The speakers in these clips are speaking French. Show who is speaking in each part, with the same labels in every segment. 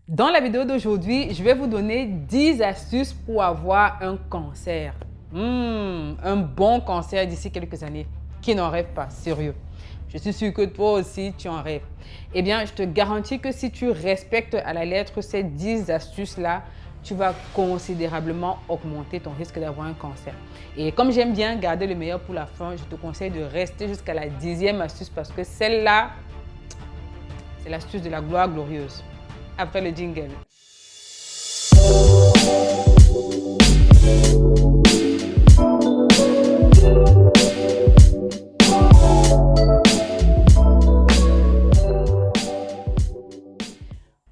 Speaker 1: Dans la vidéo d'aujourd'hui, je vais vous donner 10 astuces pour avoir un cancer. Un bon cancer d'ici quelques années. Qui n'en rêve pas, sérieux. Je suis sûre que toi aussi, tu en rêves. Eh bien, je te garantis que si tu respectes à la lettre ces 10 astuces-là, tu vas considérablement augmenter ton risque d'avoir un cancer. Et comme j'aime bien garder le meilleur pour la fin, je te conseille de rester jusqu'à la 10e astuce parce que celle-là, c'est l'astuce de la gloire glorieuse. Après le jingle.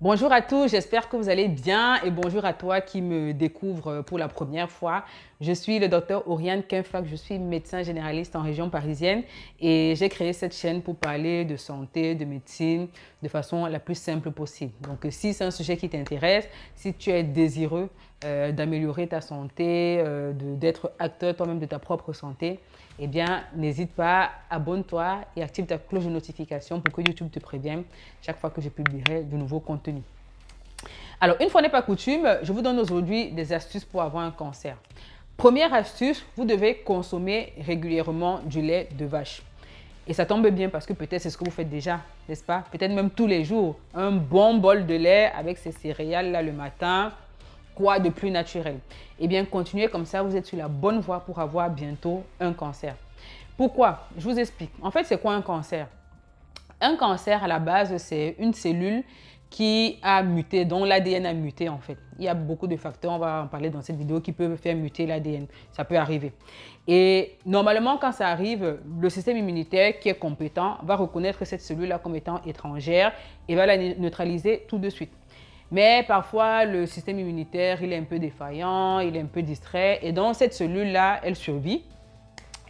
Speaker 1: Bonjour à tous, j'espère que vous allez bien et bonjour à toi qui me découvre pour la première fois. Je suis le docteur Oriane Kenfak, je suis médecin généraliste en région parisienne et j'ai créé cette chaîne pour parler de santé, de médecine de façon la plus simple possible. Donc si c'est un sujet qui t'intéresse, si tu es désireux d'améliorer ta santé, d'être acteur toi-même de ta propre santé, eh bien, n'hésite pas, abonne-toi et active ta cloche de notification pour que YouTube te prévienne chaque fois que je publierai de nouveaux contenus. Alors, une fois n'est pas coutume, je vous donne aujourd'hui des astuces pour avoir un cancer. Première astuce, vous devez consommer régulièrement du lait de vache. Et ça tombe bien parce que peut-être c'est ce que vous faites déjà, n'est-ce pas? Peut-être même tous les jours. Un bon bol de lait avec ces céréales-là le matin. Quoi de plus naturel? Eh bien, continuez comme ça, vous êtes sur la bonne voie pour avoir bientôt un cancer. Pourquoi? Je vous explique. En fait, c'est quoi un cancer? Un cancer, à la base, c'est une cellule qui a muté, dont l'ADN a muté en fait. Il y a beaucoup de facteurs, on va en parler dans cette vidéo, qui peuvent faire muter l'ADN. Ça peut arriver. Et normalement, quand ça arrive, le système immunitaire qui est compétent va reconnaître cette cellule-là comme étant étrangère et va la neutraliser tout de suite. Mais parfois, le système immunitaire, il est un peu défaillant, il est un peu distrait. Et donc, cette cellule-là, elle survit.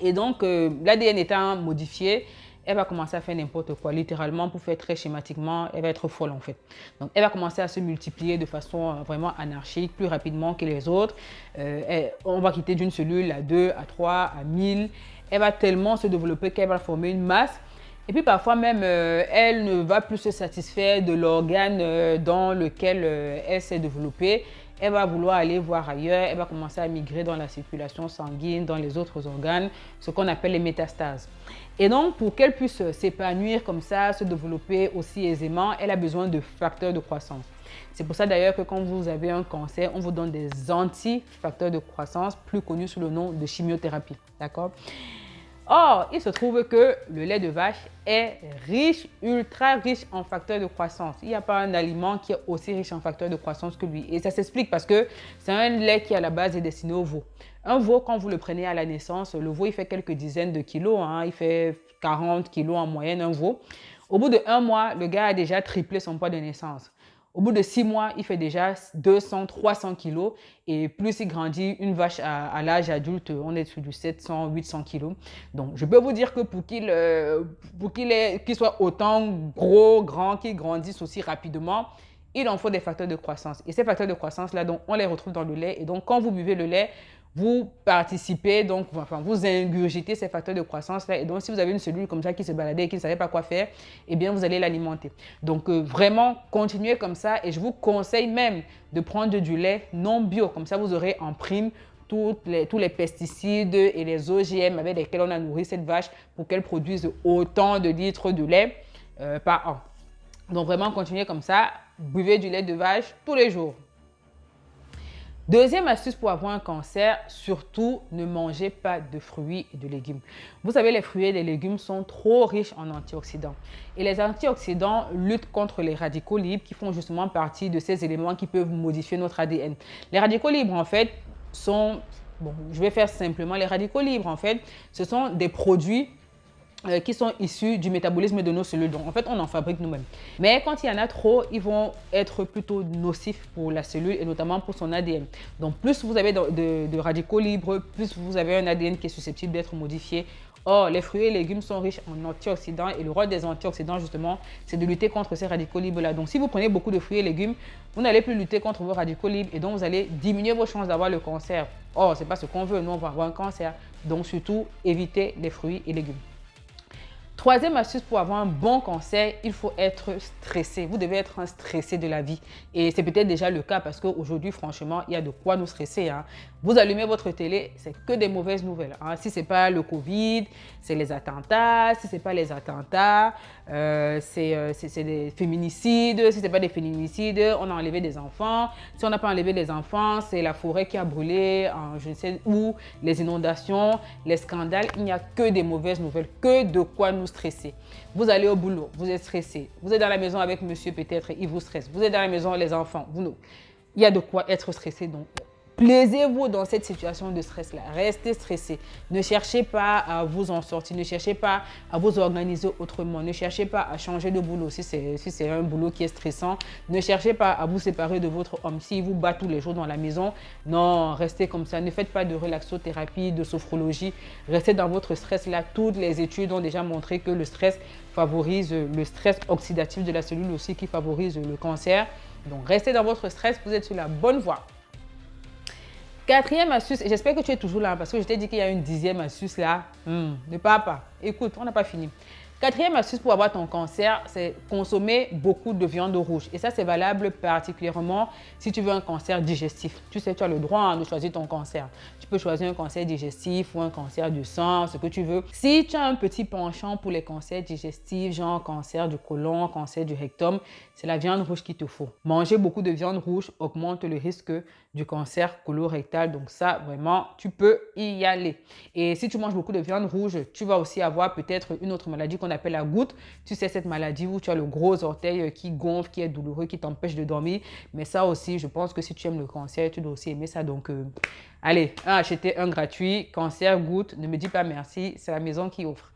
Speaker 1: Et donc, l'ADN étant modifié, elle va commencer à faire n'importe quoi. Littéralement, pour faire très schématiquement, elle va être folle en fait. Donc, elle va commencer à se multiplier de façon vraiment anarchique, plus rapidement que les autres. On va quitter d'une cellule à 2, à 3, à 1000. Elle va tellement se développer qu'elle va former une masse. Et puis parfois même, elle ne va plus se satisfaire de l'organe dans lequel elle s'est développée. Elle va vouloir aller voir ailleurs, elle va commencer à migrer dans la circulation sanguine, dans les autres organes, ce qu'on appelle les métastases. Et donc, pour qu'elle puisse s'épanouir comme ça, se développer aussi aisément, elle a besoin de facteurs de croissance. C'est pour ça d'ailleurs que quand vous avez un cancer, on vous donne des anti-facteurs de croissance, plus connus sous le nom de chimiothérapie. D'accord? Or, il se trouve que le lait de vache est riche, ultra riche en facteurs de croissance. Il n'y a pas un aliment qui est aussi riche en facteurs de croissance que lui. Et ça s'explique parce que c'est un lait qui à la base est destiné au veau. Un veau, quand vous le prenez à la naissance, le veau il fait quelques dizaines de kilos. Il fait 40 kilos en moyenne, un veau. Au bout de 1 mois, le gars a déjà triplé son poids de naissance. Au bout de 6 mois, il fait déjà 200, 300 kilos. Et plus il grandit, une vache à l'âge adulte, on est sur du 700, 800 kilos. Donc, je peux vous dire que pour qu'il soit autant gros, grand, qu'il grandisse aussi rapidement, il en faut des facteurs de croissance. Et ces facteurs de croissance-là, on les retrouve dans le lait. Et donc, quand vous buvez le lait, vous participez, donc, enfin, vous ingurgitez ces facteurs de croissance-là. Et donc, si vous avez une cellule comme ça qui se baladait et qui ne savait pas quoi faire, eh bien, vous allez l'alimenter. Donc, vraiment, continuez comme ça. Et je vous conseille même de prendre du lait non bio. Comme ça, vous aurez en prime tous les pesticides et les OGM avec lesquels on a nourri cette vache pour qu'elle produise autant de litres de lait par an. Donc, vraiment, continuez comme ça. Buvez du lait de vache tous les jours. Deuxième astuce pour avoir un cancer, surtout ne mangez pas de fruits et de légumes. Vous savez, les fruits et les légumes sont trop riches en antioxydants. Et les antioxydants luttent contre les radicaux libres qui font justement partie de ces éléments qui peuvent modifier notre ADN. Les radicaux libres, en fait, sont... Bon, je vais faire simplement. Les radicaux libres, en fait, ce sont des produits qui sont issus du métabolisme de nos cellules. Donc, en fait, on en fabrique nous-mêmes. Mais quand il y en a trop, ils vont être plutôt nocifs pour la cellule et notamment pour son ADN. Donc, plus vous avez de radicaux libres, plus vous avez un ADN qui est susceptible d'être modifié. Or, les fruits et légumes sont riches en antioxydants et le rôle des antioxydants, justement, c'est de lutter contre ces radicaux libres-là. Donc, si vous prenez beaucoup de fruits et légumes, vous n'allez plus lutter contre vos radicaux libres et donc vous allez diminuer vos chances d'avoir le cancer. Or, ce n'est pas ce qu'on veut, nous, on va avoir un cancer. Donc, surtout, évitez les fruits et légumes. Troisième astuce pour avoir un bon cancer, il faut être stressé. Vous devez être un stressé de la vie. Et c'est peut-être déjà le cas parce qu'aujourd'hui, franchement, il y a de quoi nous stresser. Hein. Vous allumez votre télé, c'est que des mauvaises nouvelles. Hein. Si ce n'est pas le Covid, c'est les attentats. Si ce n'est pas les attentats, c'est des féminicides. Si ce n'est pas des féminicides, on a enlevé des enfants. Si on n'a pas enlevé des enfants, c'est la forêt qui a brûlé, je ne sais où, les inondations, les scandales. Il n'y a que des mauvaises nouvelles, que de quoi nous stresser. Vous allez au boulot, vous êtes stressé. Vous êtes dans la maison avec monsieur, peut-être, il vous stresse. Vous êtes dans la maison, les enfants, vous. Il y a de quoi être stressé. Donc, plaisez-vous dans cette situation de stress-là. Restez stressé. Ne cherchez pas à vous en sortir. Ne cherchez pas à vous organiser autrement. Ne cherchez pas à changer de boulot si c'est un boulot qui est stressant. Ne cherchez pas à vous séparer de votre homme s'il vous bat tous les jours dans la maison. Non, restez comme ça. Ne faites pas de relaxothérapie, de sophrologie. Restez dans votre stress-là. Toutes les études ont déjà montré que le stress favorise le stress oxydatif de la cellule aussi qui favorise le cancer. Donc, restez dans votre stress. Vous êtes sur la bonne voie. Quatrième astuce, et j'espère que tu es toujours là parce que je t'ai dit qu'il y a une 10e astuce là. Ne pars pas. Écoute, on n'a pas fini. Quatrième astuce pour avoir ton cancer, c'est consommer beaucoup de viande rouge. Et ça, c'est valable particulièrement si tu veux un cancer digestif. Tu sais, tu as le droit de choisir ton cancer. Tu peux choisir un cancer digestif ou un cancer du sang, ce que tu veux. Si tu as un petit penchant pour les cancers digestifs, genre cancer du côlon, cancer du rectum, c'est la viande rouge qu'il te faut. Manger beaucoup de viande rouge augmente le risque du cancer colorectal. Donc ça, vraiment, tu peux y aller. Et si tu manges beaucoup de viande rouge, tu vas aussi avoir peut-être une autre maladie qu'on appelle la goutte. Tu sais, cette maladie où tu as le gros orteil qui gonfle, qui est douloureux, qui t'empêche de dormir. Mais ça aussi, je pense que si tu aimes le cancer, tu dois aussi aimer ça. Donc, allez, acheter un gratuit, cancer, goutte, ne me dis pas merci, c'est la maison qui offre.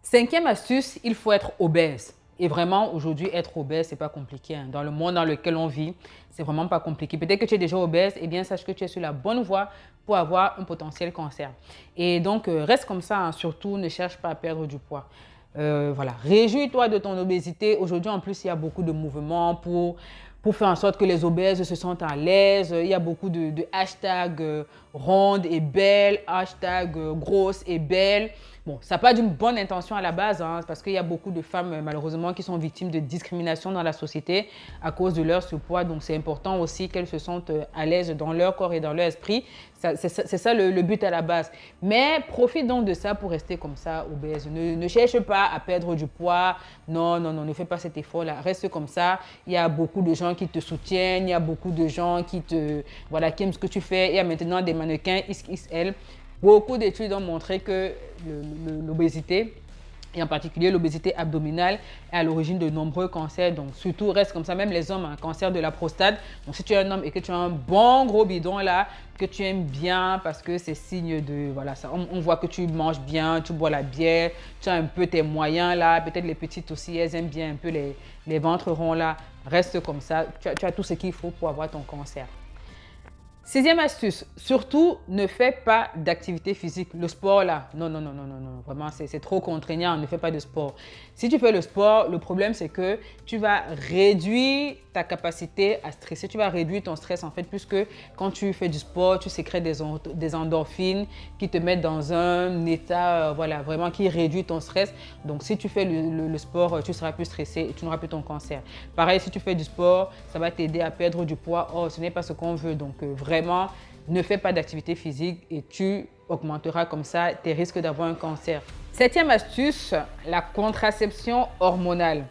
Speaker 1: Cinquième astuce, il faut être obèse. Et vraiment, aujourd'hui, être obèse, c'est pas compliqué. Hein. Dans le monde dans lequel on vit, c'est vraiment pas compliqué. Peut-être que tu es déjà obèse, eh bien, sache que tu es sur la bonne voie pour avoir un potentiel cancer. Et donc, reste comme ça. Hein. Surtout, ne cherche pas à perdre du poids. Voilà, réjouis-toi de ton obésité. Aujourd'hui, en plus, il y a beaucoup de mouvements pour faire en sorte que les obèses se sentent à l'aise. Il y a beaucoup de hashtags ronde et belle, hashtag grosse et belle. Bon, ça n'a pas d'une bonne intention à la base, hein, parce qu'il y a beaucoup de femmes, malheureusement, qui sont victimes de discrimination dans la société à cause de leur surpoids. Donc, c'est important aussi qu'elles se sentent à l'aise dans leur corps et dans leur esprit. C'est ça le but à la base. Mais profite donc de ça pour rester comme ça, obèse. Ne cherche pas à perdre du poids. Non, non, non, ne fais pas cet effort-là. Reste comme ça. Il y a beaucoup de gens qui te soutiennent. Il y a beaucoup de gens qui aiment ce que tu fais. Il y a maintenant des mannequins XXL. Beaucoup d'études ont montré que l'obésité, et en particulier l'obésité abdominale, est à l'origine de nombreux cancers. Donc, surtout, reste comme ça, même les hommes, un cancer de la prostate. Donc, si tu es un homme et que tu as un bon gros bidon là, que tu aimes bien parce que c'est signe de, voilà, ça, on voit que tu manges bien, tu bois la bière, tu as un peu tes moyens là, peut-être les petites aussi, elles aiment bien un peu les ventres ronds là. Reste comme ça, tu as tout ce qu'il faut pour avoir ton cancer. Sixième astuce, surtout ne fais pas d'activité physique. Le sport là, non, non, non, non, non, non, vraiment c'est trop contraignant, ne fais pas de sport. Si tu fais le sport, le problème c'est que tu vas réduire ta capacité à stresser, tu vas réduire ton stress en fait, puisque quand tu fais du sport, tu sécrètes des endorphines qui te mettent dans un état, voilà, vraiment qui réduit ton stress. Donc si tu fais le sport, tu seras plus stressé et tu n'auras plus ton cancer. Pareil, si tu fais du sport, ça va t'aider à perdre du poids. Oh, ce n'est pas ce qu'on veut, donc vraiment, ne fais pas d'activité physique et tu augmenteras comme ça tes risques d'avoir un cancer. Septième astuce, la contraception hormonale.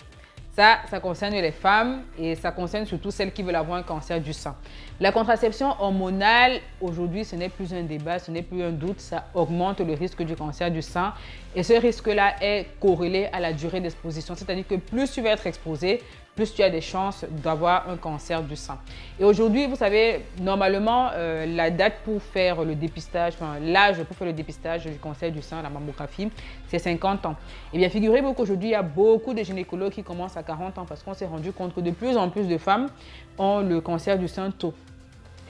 Speaker 1: Ça concerne les femmes et ça concerne surtout celles qui veulent avoir un cancer du sein. La contraception hormonale, aujourd'hui, ce n'est plus un débat, ce n'est plus un doute, ça augmente le risque du cancer du sein. Et ce risque-là est corrélé à la durée d'exposition, c'est-à-dire que plus tu vas être exposé, plus tu as des chances d'avoir un cancer du sein. Et aujourd'hui, vous savez, normalement, la date pour faire le dépistage, enfin l'âge pour faire le dépistage du cancer du sein, la mammographie, c'est 50 ans. Et bien, figurez-vous qu'aujourd'hui, il y a beaucoup de gynécologues qui commencent à 40 ans parce qu'on s'est rendu compte que de plus en plus de femmes ont le cancer du sein tôt.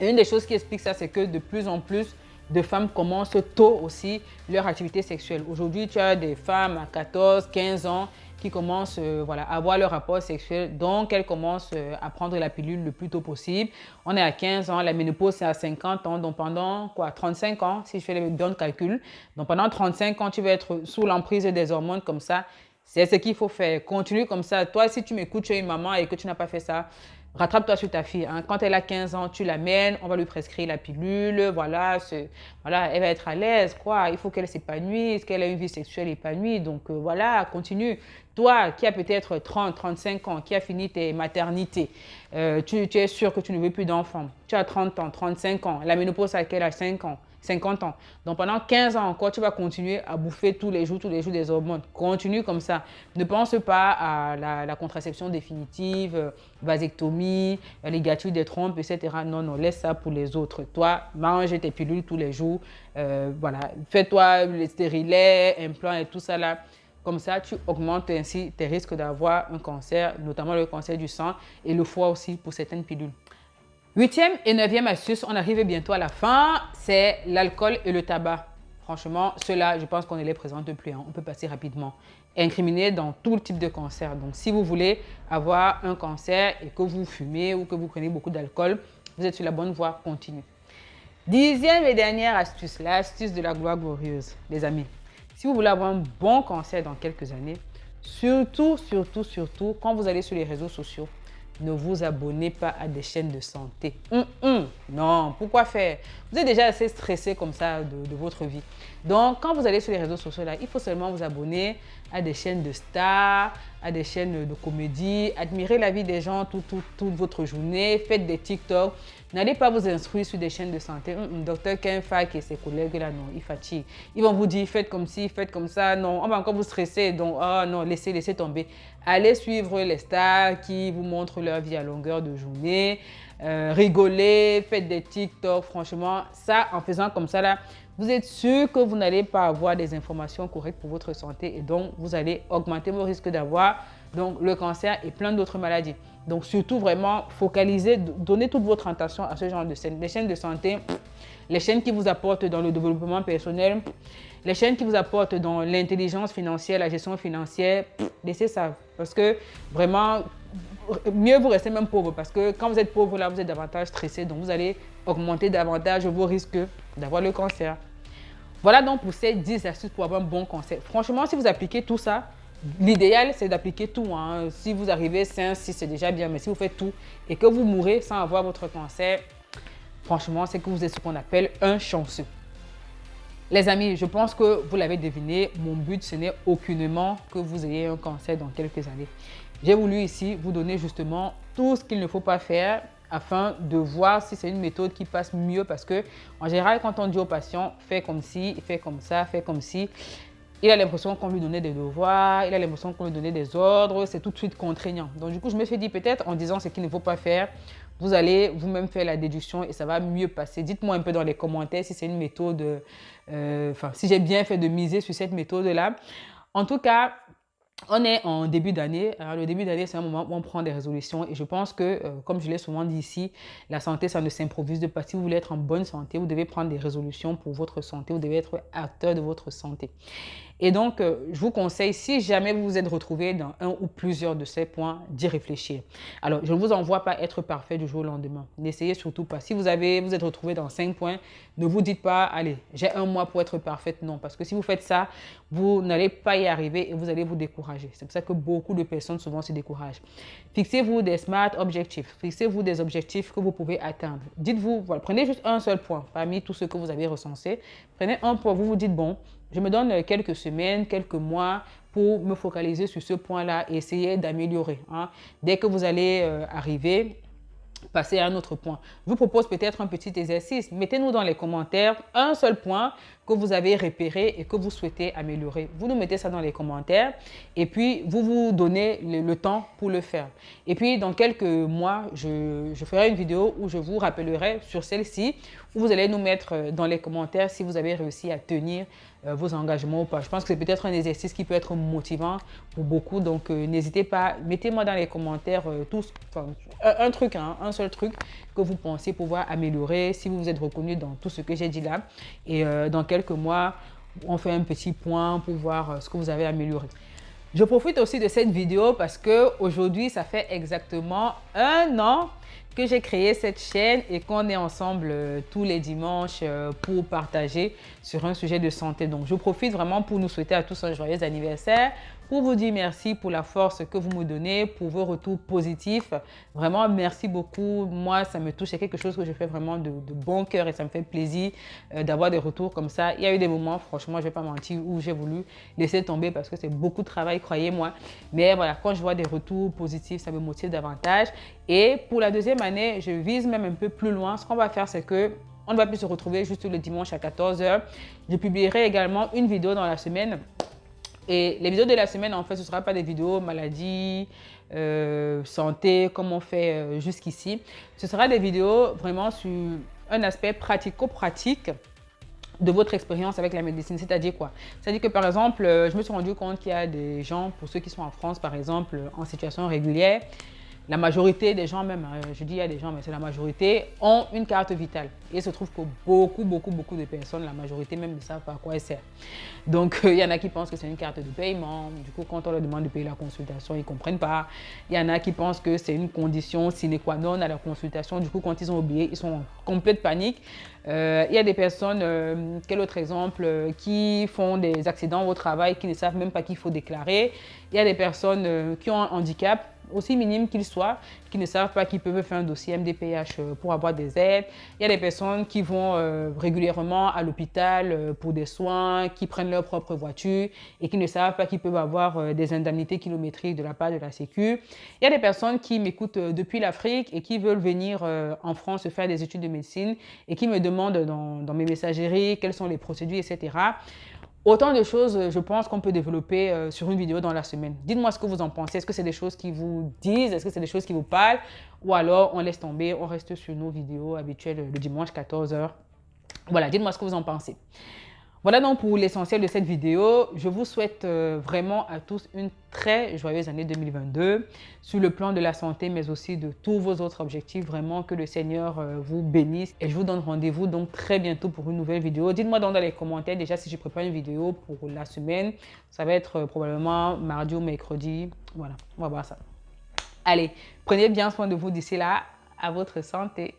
Speaker 1: Et une des choses qui explique ça, c'est que de plus en plus de femmes commencent tôt aussi leur activité sexuelle. Aujourd'hui, tu as des femmes à 14, 15 ans qui commencent voilà, à avoir leur rapport sexuel, donc elles commencent à prendre la pilule le plus tôt possible. On est à 15 ans, la ménopause c'est à 50 ans, donc pendant quoi, 35 ans, si je fais le bon calcul, donc pendant 35 ans, tu vas être sous l'emprise des hormones comme ça. C'est ce qu'il faut faire. Continue comme ça. Toi, si tu m'écoutes, tu es une maman et que tu n'as pas fait ça, rattrape-toi sur ta fille. Hein. Quand elle a 15 ans, tu l'amènes, on va lui prescrire la pilule. Voilà, voilà, elle va être à l'aise. Quoi. Il faut qu'elle s'épanouisse, qu'elle ait une vie sexuelle épanouie. Donc voilà, continue. Toi qui as peut-être 30, 35 ans, qui as fini tes maternités, tu es sûr que tu ne veux plus d'enfants. Tu as 30 ans, 35 ans. La ménopause, à quel âge? 5 ans. 50 ans. Donc pendant 15 ans encore, tu vas continuer à bouffer tous les jours des hormones. Continue comme ça. Ne pense pas à la contraception définitive, vasectomie, ligature des trompes, etc. Non, non, laisse ça pour les autres. Toi, mange tes pilules tous les jours. Voilà, fais-toi les stérilets, implants et tout ça là. Comme ça, tu augmentes ainsi tes risques d'avoir un cancer, notamment le cancer du sang et le foie aussi pour certaines pilules. Huitième et neuvième astuce, on arrive bientôt à la fin, c'est l'alcool et le tabac. Franchement, ceux-là, je pense qu'on ne les présente plus, hein. On peut passer rapidement. Incriminés dans tout type de cancer. Donc, si vous voulez avoir un cancer et que vous fumez ou que vous prenez beaucoup d'alcool, vous êtes sur la bonne voie, continue. Dixième et dernière astuce, l'astuce de la gloire glorieuse, les amis. Si vous voulez avoir un bon cancer dans quelques années, surtout, quand vous allez sur les réseaux sociaux, ne vous abonnez pas à des chaînes de santé. Non, pourquoi faire? Vous êtes déjà assez stressé comme ça de votre vie. Donc, quand vous allez sur les réseaux sociaux, là, il faut seulement vous abonner à des chaînes de stars, à des chaînes de comédie, admirez la vie des gens toute votre journée, faites des TikTok. N'allez pas vous instruire sur des chaînes de santé. Docteur Kenfak et ses collègues, là, non, ils fatiguent. Ils vont vous dire, faites comme ci, faites comme ça. Non, on va encore vous stresser. Donc, oh non, laissez tomber. Allez suivre les stars qui vous montrent leur vie à longueur de journée. Rigolez, faites des TikTok. Franchement, ça, en faisant comme ça, là, vous êtes sûr que vous n'allez pas avoir des informations correctes pour votre santé et donc vous allez augmenter vos risques d'avoir donc le cancer et plein d'autres maladies. Donc surtout vraiment focalisez, donnez toute votre attention à ce genre de chaînes. Les chaînes de santé, les chaînes qui vous apportent dans le développement personnel, les chaînes qui vous apportent dans l'intelligence financière, la gestion financière, laissez ça. Parce que vraiment, mieux vous restez même pauvre parce que quand vous êtes pauvre là, vous êtes davantage stressé. Donc vous allez augmenter davantage vos risques d'avoir le cancer. Voilà donc pour ces 10 astuces pour avoir un bon cancer. Franchement, si vous appliquez tout ça, l'idéal c'est d'appliquer tout. Hein. Si vous arrivez 5, 6, c'est déjà bien. Mais si vous faites tout et que vous mourrez sans avoir votre cancer, franchement, c'est que vous êtes ce qu'on appelle un chanceux. Les amis, je pense que vous l'avez deviné, mon but ce n'est aucunement que vous ayez un cancer dans quelques années. J'ai voulu ici vous donner justement tout ce qu'il ne faut pas faire afin de voir si c'est une méthode qui passe mieux parce que en général, quand on dit au patient, fais comme ci, fais comme ça, fais comme ci, il a l'impression qu'on lui donnait des devoirs, il a l'impression qu'on lui donnait des ordres, c'est tout de suite contraignant. Donc du coup, je me suis dit peut-être en disant ce qu'il ne faut pas faire, vous allez vous-même faire la déduction et ça va mieux passer. Dites-moi un peu dans les commentaires si c'est une méthode, si j'ai bien fait de miser sur cette méthode-là. En tout cas, on est en début d'année. Alors, le début d'année, c'est un moment où on prend des résolutions. Et je pense que, comme je l'ai souvent dit ici, la santé, ça ne s'improvise pas. Si vous voulez être en bonne santé, vous devez prendre des résolutions pour votre santé. Vous devez être acteur de votre santé. Et donc, je vous conseille, si jamais vous vous êtes retrouvé dans un ou plusieurs de ces points, d'y réfléchir. Alors, je ne vous envoie pas être parfait du jour au lendemain. N'essayez surtout pas. Si vous êtes retrouvé dans 5 points, ne vous dites pas, allez, j'ai un mois pour être parfaite. Non, parce que si vous faites ça, vous n'allez pas y arriver et vous allez vous décourager. C'est pour ça que beaucoup de personnes souvent se découragent. Fixez-vous des smart objectifs. Fixez-vous des objectifs que vous pouvez atteindre. Dites-vous, voilà, prenez juste un seul point parmi tous ceux que vous avez recensés. Prenez un point, vous vous dites, bon, je me donne quelques semaines, quelques mois pour me focaliser sur ce point-là et essayer d'améliorer. Hein. Dès que vous allez arriver, passer à un autre point. Je vous propose peut-être un petit exercice. Mettez-nous dans les commentaires un seul point que vous avez repéré et que vous souhaitez améliorer. Vous nous mettez ça dans les commentaires et puis vous vous donnez le temps pour le faire. Et puis dans quelques mois, je ferai une vidéo où je vous rappellerai sur celle-ci où vous allez nous mettre dans les commentaires si vous avez réussi à tenir vos engagements ou pas. Je pense que c'est peut-être un exercice qui peut être motivant pour beaucoup. Donc, n'hésitez pas, mettez-moi dans les commentaires un truc, hein, un seul truc que vous pensez pouvoir améliorer si vous vous êtes reconnu dans tout ce que j'ai dit là. Et dans quelques mois, on fait un petit point pour voir ce que vous avez amélioré. Je profite aussi de cette vidéo parce que aujourd'hui, ça fait exactement 1 an que j'ai créé cette chaîne et qu'on est ensemble tous les dimanches pour partager sur un sujet de santé. Donc, je profite vraiment pour nous souhaiter à tous un joyeux anniversaire, pour vous dire merci pour la force que vous me donnez, pour vos retours positifs. Vraiment, merci beaucoup. Moi, ça me touche. C'est quelque chose que je fais vraiment de bon cœur et ça me fait plaisir d'avoir des retours comme ça. Il y a eu des moments, franchement, je ne vais pas mentir, où j'ai voulu laisser tomber parce que c'est beaucoup de travail, croyez-moi. Mais voilà, quand je vois des retours positifs, ça me motive davantage. Et pour la deuxième année, je vise même un peu plus loin. Ce qu'on va faire, c'est que on ne va plus se retrouver juste le dimanche à 14 h. Je publierai également une vidéo dans la semaine. Et les vidéos de la semaine, en fait, ce ne sera pas des vidéos maladie, santé, comme on fait jusqu'ici. Ce sera des vidéos vraiment sur un aspect pratico-pratique de votre expérience avec la médecine. C'est-à-dire quoi? C'est-à-dire que par exemple, je me suis rendu compte qu'il y a des gens, pour ceux qui sont en France, par exemple, en situation régulière, la majorité des gens même, je dis il y a des gens, mais c'est la majorité, ont une carte vitale. Et il se trouve que beaucoup de personnes, la majorité même ne savent pas à quoi elle sert. Donc, il y en a qui pensent que c'est une carte de paiement. Du coup, quand on leur demande de payer la consultation, ils ne comprennent pas. Il y en a qui pensent que c'est une condition sine qua non à la consultation. Du coup, quand ils ont oublié, ils sont en complète panique. Il y a des personnes, quel autre exemple, qui font des accidents au travail, qui ne savent même pas qu'il faut déclarer. Il y a des personnes qui ont un handicap, aussi minime qu'il soit, qui ne savent pas qu'ils peuvent faire un dossier MDPH pour avoir des aides. Il y a des personnes qui vont régulièrement à l'hôpital pour des soins, qui prennent leur propre voiture et qui ne savent pas qu'ils peuvent avoir des indemnités kilométriques de la part de la Sécu. Il y a des personnes qui m'écoutent depuis l'Afrique et qui veulent venir en France faire des études de médecine et qui me demandent dans mes messageries quelles sont les procédures, etc. Autant de choses, je pense, qu'on peut développer sur une vidéo dans la semaine. Dites-moi ce que vous en pensez. Est-ce que c'est des choses qui vous disent? Est-ce que c'est des choses qui vous parlent? Ou alors, on laisse tomber, on reste sur nos vidéos habituelles le dimanche 14 h. Voilà, dites-moi ce que vous en pensez. Voilà donc pour l'essentiel de cette vidéo. Je vous souhaite vraiment à tous une très joyeuse année 2022 sur le plan de la santé, mais aussi de tous vos autres objectifs. Vraiment que le Seigneur vous bénisse. Et je vous donne rendez-vous donc très bientôt pour une nouvelle vidéo. Dites-moi dans les commentaires déjà si je prépare une vidéo pour la semaine. Ça va être probablement mardi ou mercredi. Voilà, on va voir ça. Allez, prenez bien soin de vous d'ici là. À votre santé.